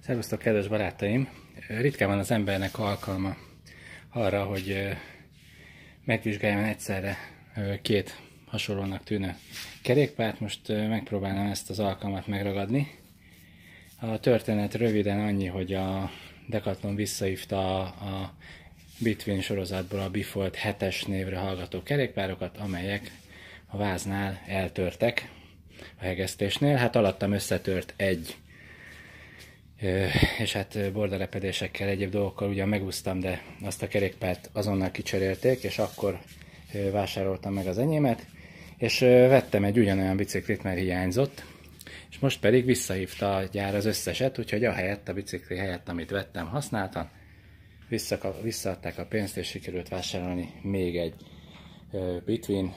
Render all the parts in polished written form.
Szervusztok, kedves barátaim! Ritkán van az embernek alkalma arra, hogy megvizsgáljon egyszerre két hasonlónak tűnő kerékpárt. Most megpróbálnám ezt az alkalmat megragadni. A történet röviden annyi, hogy a Decathlon visszahívta a Between sorozatból a Bifold 7-es névre hallgató kerékpárokat, amelyek a váznál eltörtek a hegesztésnél. Hát alattam összetört egy, és hát bordarepedésekkel, egyéb dolgokkal ugyan megúsztam, de azt a kerékpárt azonnal kicserélték, és akkor vásároltam meg az enyémet, és vettem egy ugyanolyan biciklit, mert hiányzott, és most pedig visszahívta a gyár az összeset, úgyhogy a bicikli helyett, amit vettem, használtam, visszaadták a pénzt, és sikerült vásárolni még egy Between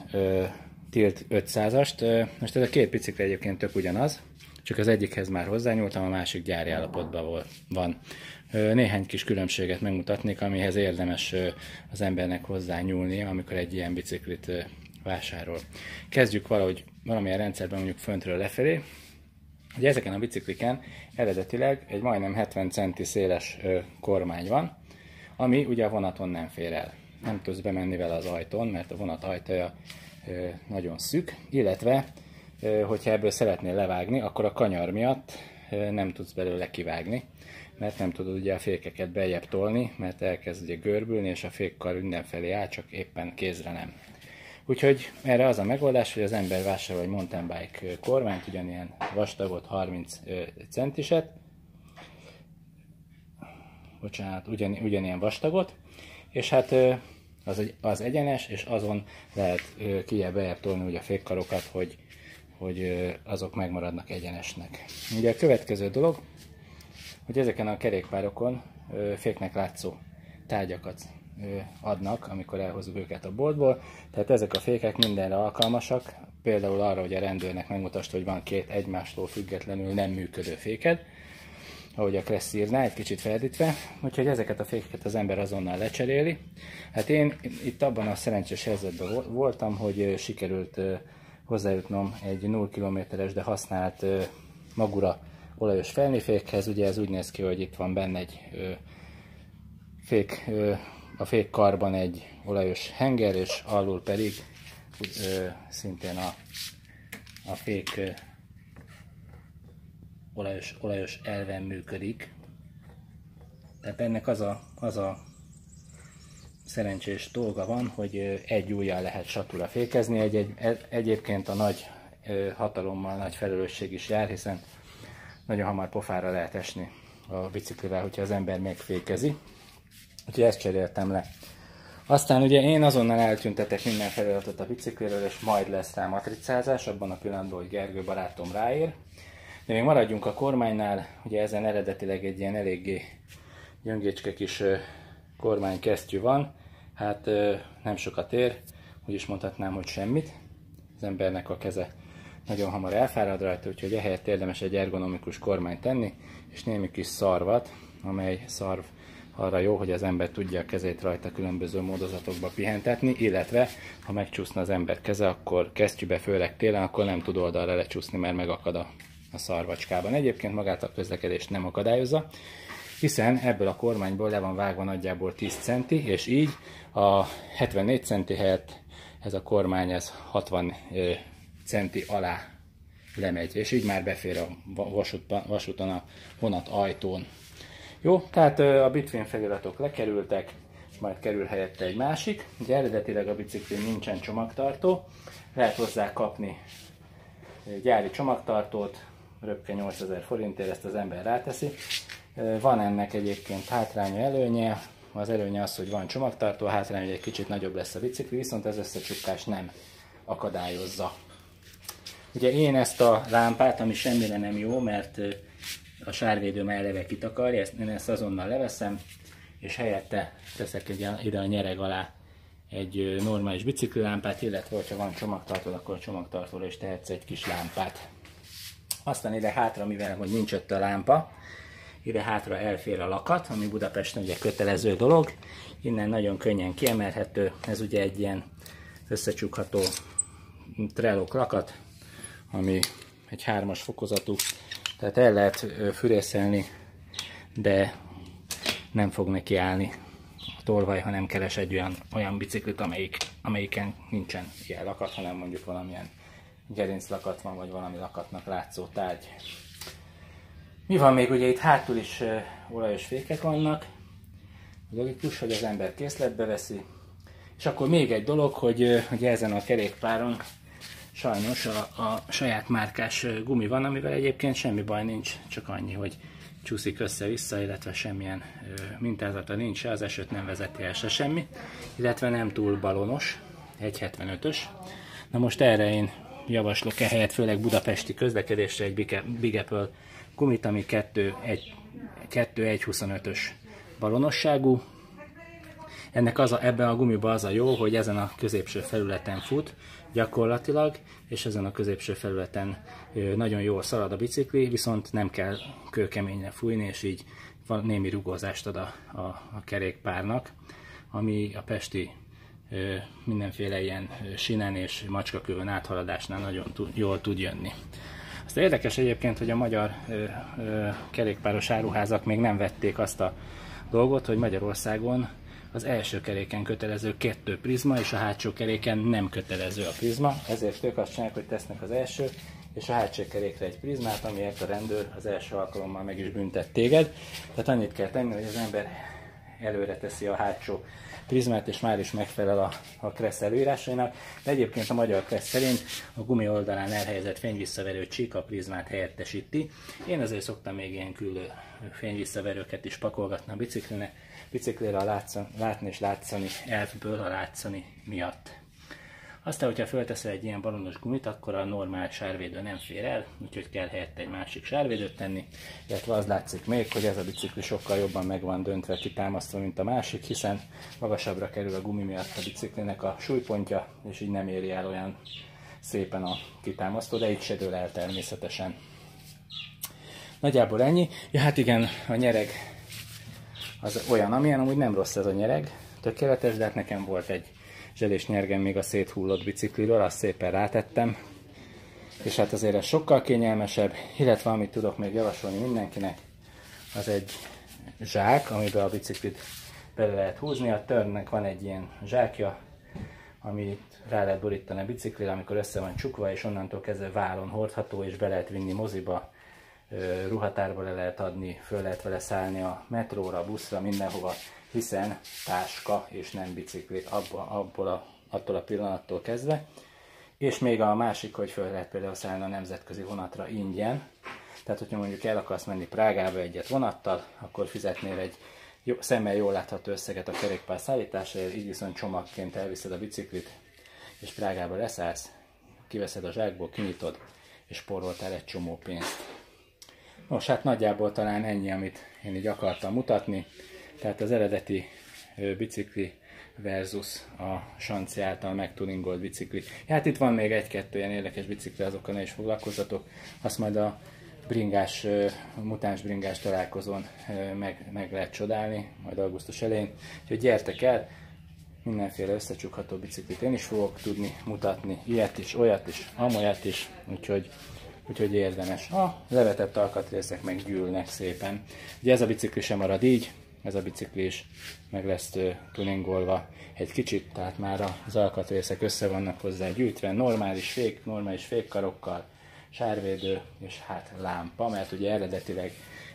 Tilt 500-ast. Most ez a két bicikli egyébként tök ugyanaz, csak az egyikhez már hozzányúltam, a másik gyári állapotban van. Néhány kis különbséget megmutatnék, amihez érdemes az embernek hozzányúlnia, amikor egy ilyen biciklit vásárol. Kezdjük valamilyen rendszerben, mondjuk föntről lefelé. Ugye ezeken a bicikliken eredetileg egy majdnem 70 centi széles kormány van, ami ugye a vonaton nem fér el. Nem tudsz bemenni vele az ajtón, mert a vonat ajtaja nagyon szűk, illetve hogyha ebből szeretnél levágni, akkor a kanyar miatt nem tudsz belőle kivágni, mert nem tudod ugye a fékeket beljebb tolni, mert elkezd ugye görbülni, és a fékkar mindenfelé áll, csak éppen kézre nem. Úgyhogy erre az a megoldás, hogy az ember vásárol egy mountain bike kormányt, ugyanilyen vastagot, 30 centiset, bocsánat, ugyanilyen vastagot, és hát az egyenes, és azon lehet kijebb-bejebb tolni ugye a fékkarokat, hogy azok megmaradnak egyenesnek. Ugye a következő dolog, hogy ezeken a kerékpárokon féknek látszó tárgyakat adnak, amikor elhozzuk őket a boltból. Tehát ezek a fékek mindenre alkalmasak, például arra, hogy a rendőrnek megmutasd, hogy van két egymástól függetlenül nem működő féked, ahogy a Kressz írná, egy kicsit ferdítve, úgyhogy ezeket a fékeket az ember azonnal lecseréli. Hát én itt abban a szerencsés helyzetben voltam, hogy sikerült hozzájutnom egy 0 km-es, de használt Magura olajos felnifékhez. Ugye ez úgy néz ki, hogy itt van benne egy a fékkarban egy olajos henger, és alul pedig szintén a fék olajos elven működik. Tehát ennek az a szerencsés dolga van, hogy egy ujjal lehet satura fékezni. Egyébként a nagy hatalommal nagy felelősség is jár, hiszen nagyon hamar pofára lehet esni a biciklivel, hogyha az ember megfékezi. Úgyhogy ezt cseréltem le. Aztán ugye én azonnal eltüntetek minden feliratot a bicikliről, és majd lesz rá matricázás, abban a pillanatban, hogy Gergő barátom ráér. De még maradjunk a kormánynál, ugye ezen eredetileg egy ilyen eléggé gyöngécske kis kormánykesztyű van. Hát nem sokat ér, úgy is mondhatnám, hogy semmit. Az embernek a keze nagyon hamar elfárad rajta, úgyhogy ehelyett érdemes egy ergonomikus kormányt tenni, és némi kis szarvat, amely szarv arra jó, hogy az ember tudja a kezét rajta különböző módozatokba pihentetni, illetve ha megcsúszna az ember keze, akkor kesztyűbe, főleg télen, akkor nem tud oldalra lecsúszni, mert megakad a szarvacskában. Egyébként magát a közlekedést nem akadályozza, hiszen ebből a kormányból le van vágva nagyjából 10 centi, és így a 74 centi helyett ez a kormány 60 centi alá lemegy, és így már befér a vasúton, a vonat ajtón. Jó, tehát a Between feliratok lekerültek, majd kerül helyette egy másik. Ugye eredetileg a biciklin nincsen csomagtartó, lehet hozzá kapni gyári csomagtartót, röpke 8000 forintért, ezt az ember ráteszi. Van ennek egyébként hátránya, előnye. Az előnye az, hogy van csomagtartó, a hátránya, hogy egy kicsit nagyobb lesz a bicikli, viszont az összecsukkást nem akadályozza. Ugye én ezt a lámpát, ami semmire nem jó, mert a sárvédőm eleve kitakarja, én ezt azonnal leveszem, és helyette teszek ide a nyereg alá egy normális biciklilámpát, illetve hogyha van csomagtartó, akkor a csomagtartóra is tehetsz egy kis lámpát. Aztán ide hátra, mivel hogy nincs ott a lámpa, ide hátra elfér a lakat, ami Budapesten ugye kötelező dolog, innen nagyon könnyen kiemelhető, ez ugye egy ilyen összecsukható Trello lakat, ami egy 3-as fokozatú, tehát el lehet fűrészelni de nem fog neki állni a tolvaj, ha nem keres egy olyan biciklit, amelyiken nincsen ilyen lakat, hanem mondjuk valamilyen gerinclakat van, vagy valami lakatnak látszó tárgy. Mi van még? Ugye itt hátul is olajos fékek vannak. Logikus, hogy az ember készletbe veszi. És akkor még egy dolog, hogy ugye ezen a kerékpáron sajnos a saját márkás gumi van, amivel egyébként semmi baj nincs, csak annyi, hogy csúszik össze-vissza, illetve semmilyen mintázata nincs se, az esőt nem vezeti el se semmi, illetve nem túl balonos, 1.75-ös. Na most erre én javaslok ehelyett főleg budapesti közlekedésre egy Big Apple gumit, ami 2.1.25-ös balonosságú. Ebben a gumiban az a jó, hogy ezen a középső felületen fut gyakorlatilag, és ezen a középső felületen nagyon jól szalad a bicikli, viszont nem kell kőkeményre fújni, és így némi rugózást ad a kerékpárnak, ami a pesti mindenféle ilyen sinen és macskakövön áthaladásnál nagyon jól tud jönni. Azt érdekes egyébként, hogy a magyar kerékpáros áruházak még nem vették azt a dolgot, hogy Magyarországon az első keréken kötelező 2 prizma, és a hátsó keréken nem kötelező a prizma. Ezért ők azt csinálják, hogy tesznek az első és a hátsó kerékre egy prizmát, amiért a rendőr az első alkalommal meg is büntet téged. Tehát annyit kell tenni, hogy az ember előre teszi a hátsó prizmát, és már is megfelel a Kressz előírásainak. De egyébként a magyar Kressz szerint a gumi oldalán elhelyezett fényvisszaverő csík a prizmát helyettesíti. Én azért szoktam még ilyen külön fényvisszaverőket is pakolgatni a biciklire látni és látszani elfből a látszani miatt. Aztán, hogyha fölteszel egy ilyen balonos gumit, akkor a normál sárvédő nem fér el, úgyhogy kell helyette egy másik sárvédőt tenni, illetve az látszik még, hogy ez a bicikli sokkal jobban meg van döntve, kitámasztva, mint a másik, hiszen magasabbra kerül a gumi miatt a biciklinek a súlypontja, és így nem éri el olyan szépen a kitámasztó, de így se dől el természetesen. Nagyjából ennyi. Ja, hát igen, a nyereg az olyan, amilyen amúgy nem rossz ez a nyereg, tökéletes, de hát nekem volt egy zselés nyergem még a széthullott bicikliről, azt szépen rátettem, és hát azért ez sokkal kényelmesebb, illetve amit tudok még javasolni mindenkinek, az egy zsák, amiben a biciklit bele lehet húzni. A Turnnek van egy ilyen zsákja, amit rá lehet borítani a biciklire, amikor össze van csukva, és onnantól kezdve vállon hordható, és be lehet vinni moziba, ruhatárba le lehet adni, föl lehet vele szállni a metróra, buszra, mindenhova, hiszen táska és nem bicikli attól a pillanattól kezdve. És még a másik, hogy föl lehet például szállni a nemzetközi vonatra ingyen. Tehát, hogyha mondjuk el akarsz menni Prágába egyet vonattal, akkor fizetnél egy szemmel jól látható összeget a kerékpár szállításáért, így viszont csomagként elviszed a biciklit, és Prágába leszállsz, kiveszed a zsákból, kinyitod, és spóroltál egy csomó pénzt. Nos, hát nagyjából talán ennyi, amit én így akartam mutatni. Tehát az eredeti bicikli versus a Sanci által megtuningolt bicikli. Hát itt van még egy-kettő ilyen érdekes bicikli, azokkal ne is foglalkozzatok. Azt majd a bringás, mutáns bringás találkozón meg lehet csodálni, majd augusztus elején. Úgyhogy gyertek el, mindenféle összecsukható biciklit én is fogok tudni mutatni, ilyet is, olyat is, amolyat is, úgyhogy érdemes. A levetett alkatrészek meg gyűlnek szépen. Ugye ez a bicikli sem marad így, ez a bicikli is meg lesz tuningolva egy kicsit, tehát már az alkatrészek össze vannak hozzá gyűjtve, normális fékkarokkal, sárvédő és hát lámpa, mert ugye eredetileg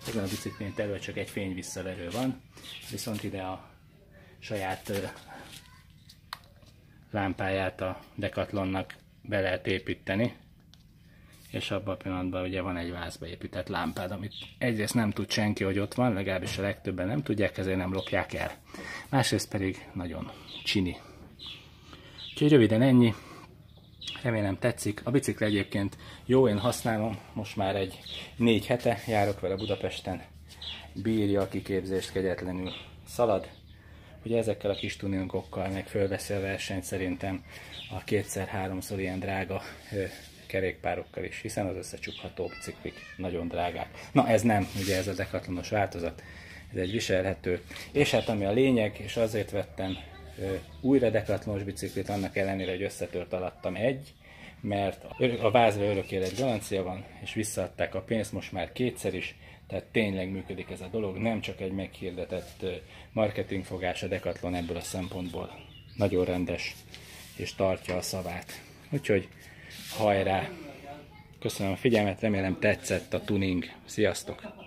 ezen a biciklén terül csak egy fényvisszaverő van, viszont ide a saját lámpáját a Decathlonnak be lehet építeni, és abban a pillanatban ugye van egy vázba épített lámpád, amit egyrészt nem tud senki, hogy ott van, legalábbis a legtöbben nem tudják, ezért nem lopják el. Másrészt pedig nagyon csini. Úgyhogy röviden ennyi. Remélem tetszik. A bicikli egyébként jó, én használom, most már egy 4 hete járok vele Budapesten. Bírja a kiképzést, kegyetlenül szalad. Ugye ezekkel a kis tuningokkal meg fölveszi a versenyt szerintem a 2-3-szor ilyen drága kerékpárokkal is, hiszen az összecsukható biciklik nagyon drágák. Na ez nem, ugye ez a Decathlonos változat, ez egy viselhető. És hát ami a lényeg, és azért vettem újra Decathlonos biciklit, annak ellenére, hogy összetört alattam mert a vázra örök élet garancia van, és visszaadták a pénzt most már 2-szer is, Tehát tényleg működik ez a dolog, nem csak egy meghirdetett marketingfogás, a Decathlon ebből a szempontból nagyon rendes, és tartja a szavát. Úgyhogy hajrá! Köszönöm a figyelmet, remélem tetszett a tuning. Sziasztok!